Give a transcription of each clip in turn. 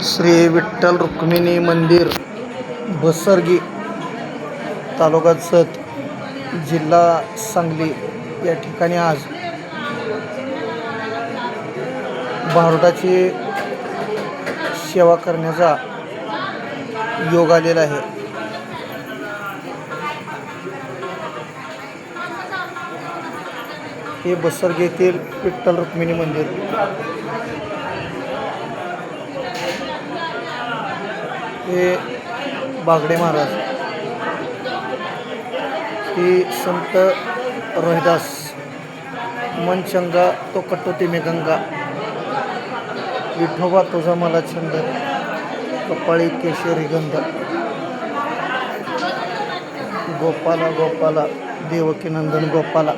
श्री विठ्ठल रुक्मिणी मंदिर बसरगी तालुका जत जिल्हा सांगली या ठिकाणी आज भारुडाची सेवा करण्याचा योग आलेला आहे। हे बसरगी येथील विठ्ठल रुक्मिणी मंदिर। हे बागडे महाराज, ही संत रोहिदास मनचंगा तो कटोती में गंगा, विठोबा तुझा मला छंद, कपाळी केशरी गंध, गोपाला गोपाला देवकी नंदन गोपाला।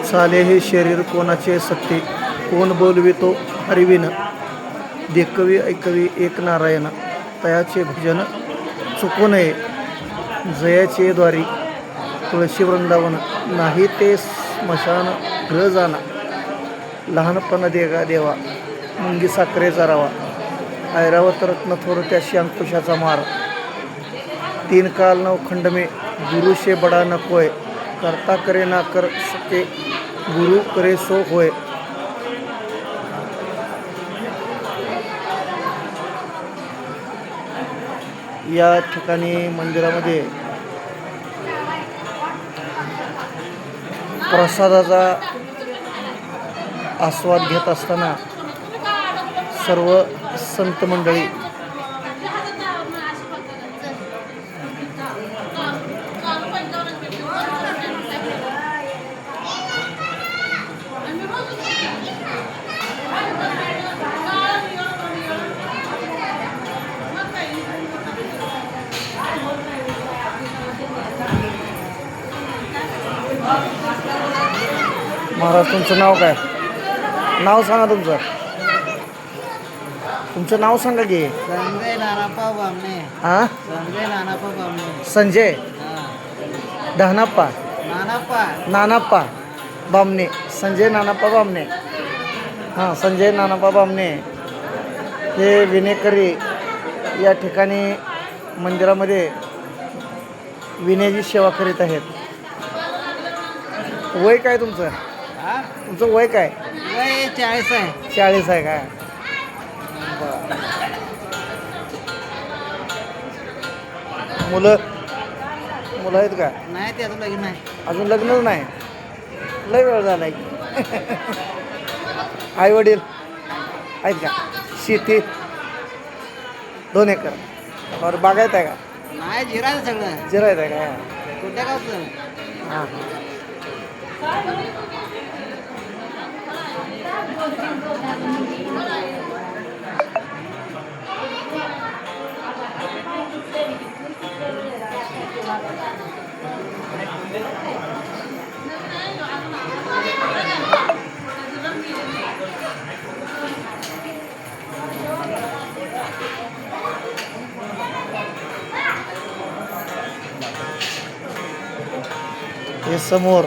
चाले हे शरीर कोणाचे सत्ते, कोण बोलवितो हरिविन, देखवी ऐकवी एक नारायण, तयाचे भजन चुकू नये, जयाचे द्वारी तुळशी वृंदावन, नाही ते स्मशान ग्रह जाना, लहानपण देगा देवा, मुंगी साखरेचा रवा, ऐरावत रत्न थोर त्याशी अंकुशाचा मार, तीन काल नव खंड में गुरु से बडा नकोय, करता करे ना कर सके गुरु करे सो होय। या ठिकाणी मंदिरामध्ये प्रसादाचा आस्वाद घेत असताना सर्व संत मंडळी महाराज, तुमचं नाव काय? नाव सांगा तुमचं नाव सांगा की। संजय नानाप्पा बामणे। हां, संजय नानाप्पा बामणे। संजय दहनाप्पा नानाप्पा नानाप्पा बामणे, संजय नानाप्पा बामणे। हां, संजय नानाप्पा बामणे हे विनेकरी या ठिकाणी मंदिरामध्ये विनेची सेवा करीत आहेत। वय काय तुमचं? तुमचं वय काय? वय 40 आहे। 40 आहे काय? बरं। मुलं आहेत का? नाही, त्याचं लग्न नाही अजून, लग्नच नाही, लय वेळ झाला आहे। आई वडील आहेत का? शेती 2 एकर? बरं, बागायत आहे का? नाही, जिरायचं सगळं। जिरायत आहे का? कुठल्या गावचं? हां, हे समोर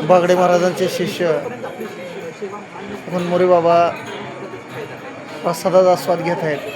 बागडे महाराजांचे शिष्य मनमोरी बाबा प्रसादाचा आस्वाद घेत आहेत।